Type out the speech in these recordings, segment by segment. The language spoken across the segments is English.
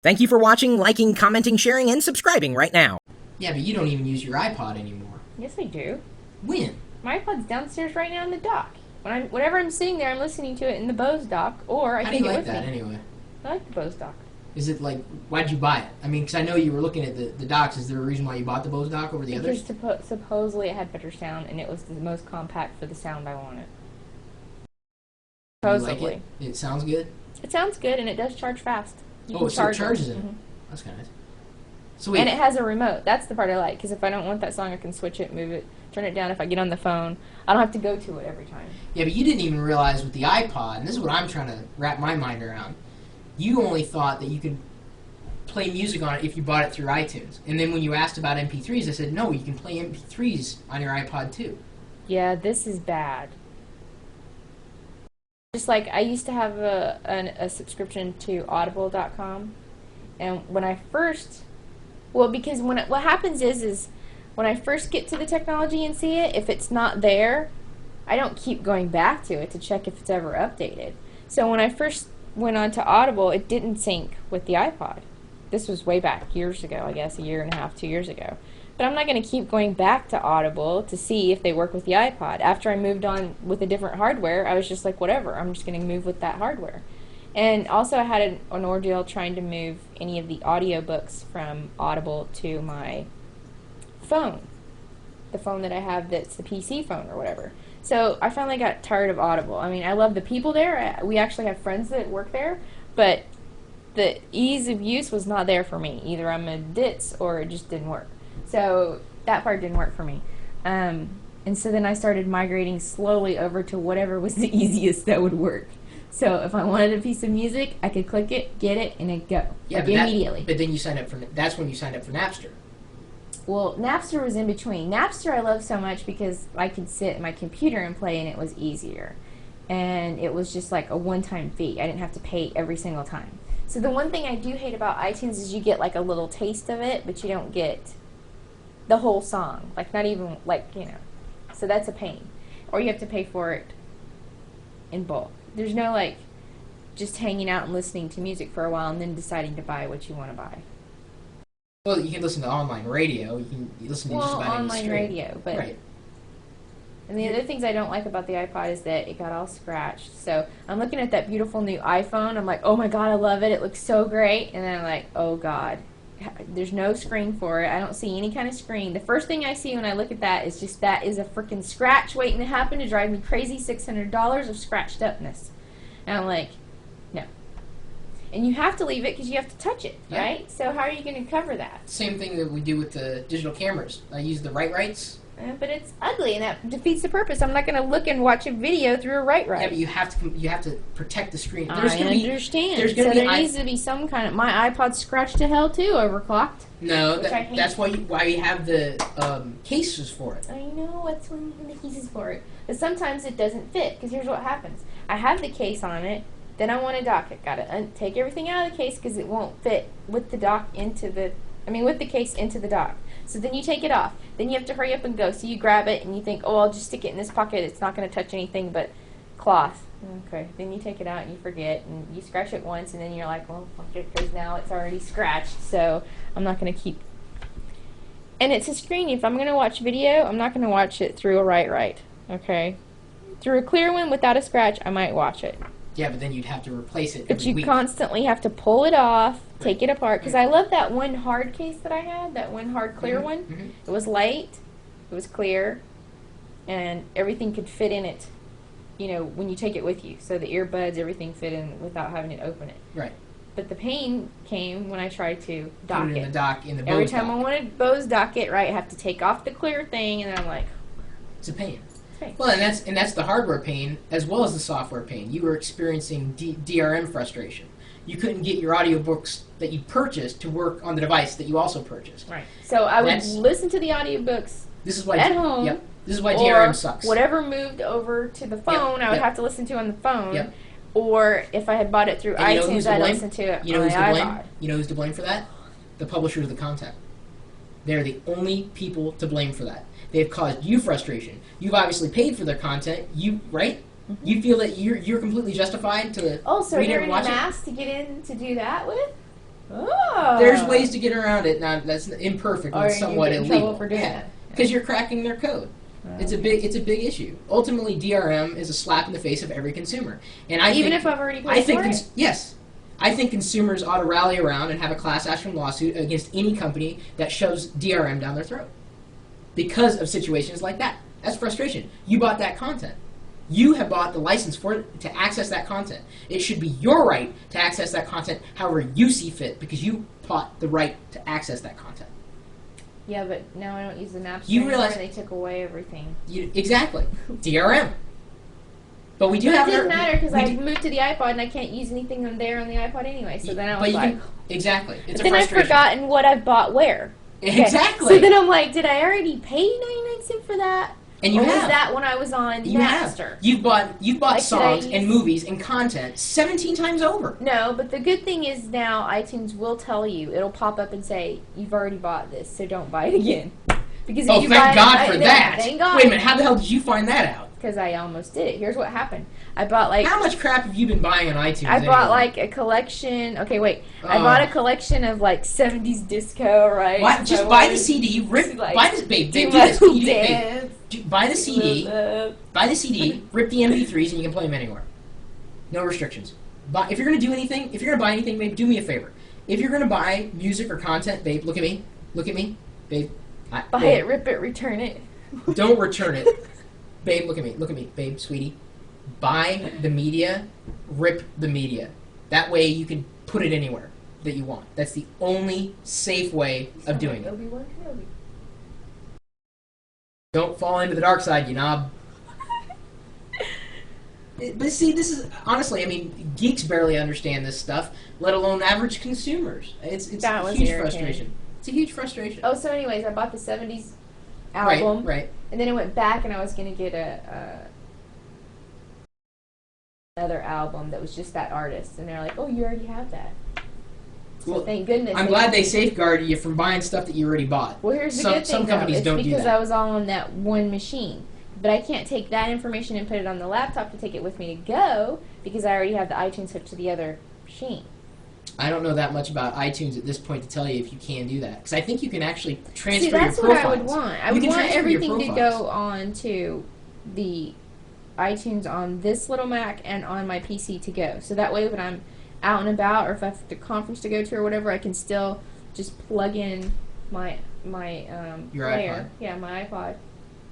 Thank you for watching, liking, commenting, sharing, and subscribing right now. Yeah, but you don't even use your iPod anymore. Yes, I do. When? My iPod's downstairs right now in the dock. Whenever I'm sitting there, I'm listening to it in the Bose dock, or I take it with me. How do you like that anyway? I like the Bose dock. Is it like, why'd you buy it? I mean, because I know you were looking at the docks. Is there a reason why you bought the Bose dock over the others? Because supposedly it had better sound, and it was the most compact for the sound I wanted. Supposedly. You like it? It sounds good? It sounds good, and it does charge fast. So it charges it. Mm-hmm. That's kind of nice. So and it has a remote. That's the part I like, because if I don't want that song, I can switch it, move it, turn it down. If I get on the phone, I don't have to go to it every time. Yeah, but you didn't even realize with the iPod, and this is what I'm trying to wrap my mind around, you only thought that you could play music on it if you bought it through iTunes. And then when you asked about MP3s, I said, no, you can play MP3s on your iPod too. Yeah, this is bad. Just like I used to have a subscription to Audible.com, and when I first, because what happens is when I first get to the technology and see it, if it's not there, I don't keep going back to it to check if it's ever updated. So when I first went on to Audible, it didn't sync with the iPod. This was way back years ago, I guess, a year and a half, 2 years ago. But I'm not going to keep going back to Audible to see if they work with the iPod. After I moved on with a different hardware, I was just like, whatever, I'm just going to move with that hardware. And also I had an ordeal trying to move any of the audiobooks from Audible to my phone. The phone that I have that's the PC phone or whatever. So I finally got tired of Audible. I mean, I love the people there. We actually have friends that work there, but the ease of use was not there for me. Either I'm a ditz or it just didn't work. So that part didn't work for me. And so then I started migrating slowly over to whatever was the easiest that would work. So if I wanted a piece of music, I could click it, get it, and it'd go. Yeah, but immediately. But then you signed up for, that's when you signed up for Napster. Well, Napster was in between. Napster I love so much because I could sit at my computer and play, and it was easier. And it was just like a one-time fee. I didn't have to pay every single time. So the one thing I do hate about iTunes is you get like a little taste of it, but you don't get the whole song. Like not even like, So that's a pain. Or you have to pay for it in bulk. There's no like just hanging out and listening to music for a while and then deciding to buy what you want to buy. Well, you can listen to online radio. You can listen to just about any online radio, but right. And the other things I don't like about the iPod is that it got all scratched. So I'm looking at that beautiful new iPhone. I'm like, oh my God, I love it. It looks so great. And then I'm like, oh God, there's no screen for it. I don't see any kind of screen. The first thing I see when I look at that is just that is a freaking scratch waiting to happen to drive me crazy. $600 of scratched upness. And I'm like, no. And you have to leave it because you have to touch it, right? So how are you going to cover that? Same thing that we do with the digital cameras. I use the write-rights. But it's ugly, and that defeats the purpose. I'm not going to look and watch a video through a write-right. Yeah, but you have to protect the screen. I understand. So there needs to be some kind of... My iPod's scratched to hell, too, overclocked. No, that's why you have the cases for it. I know, that's when you have the cases for it. But sometimes it doesn't fit, because here's what happens. I have the case on it, then I want to dock it. Got to take everything out of the case, because it won't fit with the dock into the... with the case into the dock. So then you take it off. Then you have to hurry up and go. So you grab it and you think, oh, I'll just stick it in this pocket. It's not going to touch anything but cloth. Okay. Then you take it out and you forget. And you scratch it once and then you're like, well, fuck it, because now it's already scratched. So I'm not going to keep... And it's a screen. If I'm going to watch video, I'm not going to watch it through a write-right. Okay? Through a clear one without a scratch, I might watch it. Yeah, but then you'd have to replace it But every week. Constantly have to pull it off, take it apart. Because I love that one hard case that I had, that one hard clear one. Mm-hmm. It was light, it was clear, and everything could fit in it, when you take it with you. So the earbuds, everything fit in without having to open it. Right. But the pain came when I tried to dock Put it in the dock, in the Bose Every time dock. I wanted Bose dock it, right, I have to take off the clear thing, and then I'm like... It's a pain. Well, and that's the hardware pain as well as the software pain. You were experiencing DRM frustration. You couldn't get your audiobooks that you purchased to work on the device that you also purchased. Right. So I would listen to the audiobooks at home. Yep. This is why DRM sucks. Whatever moved over to the phone, I would have to listen to on the phone. Yep. Or if I had bought it through iTunes, I'd listen to it on my iPod. You know who's to blame for that? The publishers of the content. They're the only people to blame for that. They've caused you frustration. You've obviously paid for their content. Right? Mm-hmm. You feel that you're completely justified to so read it you're and in watch a mask to get in to do that with? Oh. There's ways to get around it. Now that's imperfect and somewhat in illegal. trouble for doing that. Because you're cracking their code. It's a big issue. Ultimately, DRM is a slap in the face of every consumer. And Even if I've already paid for it? Yes. I think consumers ought to rally around and have a class action lawsuit against any company that shoves DRM down their throat. Because of situations like that. That's frustration. You bought that content. You have bought the license to access that content. It should be your right to access that content however you see fit because you bought the right to access that content. Yeah, but now I don't use the Napster You anymore. realize They took away everything. Exactly. DRM. But we do have... It didn't matter because I moved to the iPod and I can't use anything on there on the iPod anyway. So then I was like... Exactly. It's a then I've frustration. forgotten what I've bought where. Okay. Exactly. So then I'm like, did I already pay 99 cents for that? And you or have. was that when I was on Napster? You've bought Like, songs and movies and content 17 times over. No, but the good thing is now iTunes will tell you. It'll pop up and say, you've already bought this, so don't buy it again. Because if you thank buy God it, for that. Thank God. Wait a minute, how the hell did you find that out? Because I almost did it. Here's what happened. I bought like... How much crap have you been buying on iTunes? I bought like a collection... Okay, wait. I bought a collection of like 70s disco, right? Why, just buy the CD, buy this, babe, do this. Buy the CD, rip the MP3s, and you can play them anywhere. No restrictions. But if you're going to do anything, if you're going to buy anything, babe, do me a favor. If you're going to buy music or content, babe, look at me, babe. Buy it, rip it, return it. Don't return it. Babe, look at me, babe, sweetie. Buy the media, rip the media. That way you can put it anywhere that you want. That's the only safe way of doing it. Obi-Wan Kenobi. Don't fall into the dark side, you knob. But see, this is, honestly, I mean, geeks barely understand this stuff, let alone average consumers. It's a huge frustration. It's a huge frustration. Oh, so anyways, I bought the 70s album. Right. And then I went back and I was going to get another album that was just that artist. And they're like, oh, you already have that. So Well, thank goodness. I'm glad they safeguarded you from buying stuff that you already bought. Well, here's the good thing, some companies though. don't do because that. I was all on that one machine. But I can't take that information and put it on the laptop to take it with me to go because I already have the iTunes hooked to the other machine. I don't know that much about iTunes at this point to tell you if you can do that. Because I think you can actually transfer See, that's your profiles. what I would want. I would want everything to go on to the iTunes on this little Mac and on my PC to go. So that way when I'm out and about or if I have a conference to go to or whatever, I can still just plug in my Your player. iPod. Yeah, my iPod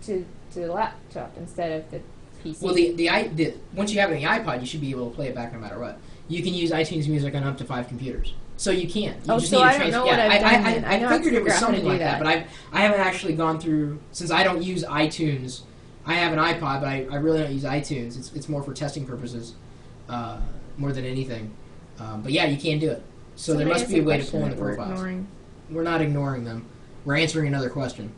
to the laptop instead of the PC. Well, once you have it in the iPod, you should be able to play it back no matter what. You can use iTunes Music on up to 5 computers. So you can. You just so need to I don't know what I've done. I figured it was something like that, but I haven't actually gone through, since I don't use iTunes. I have an iPod, but I really don't use iTunes. It's more for testing purposes, more than anything. But yeah, you can do it. So there must be a way to pull in the profiles. Ignoring. We're not ignoring them. We're answering another question.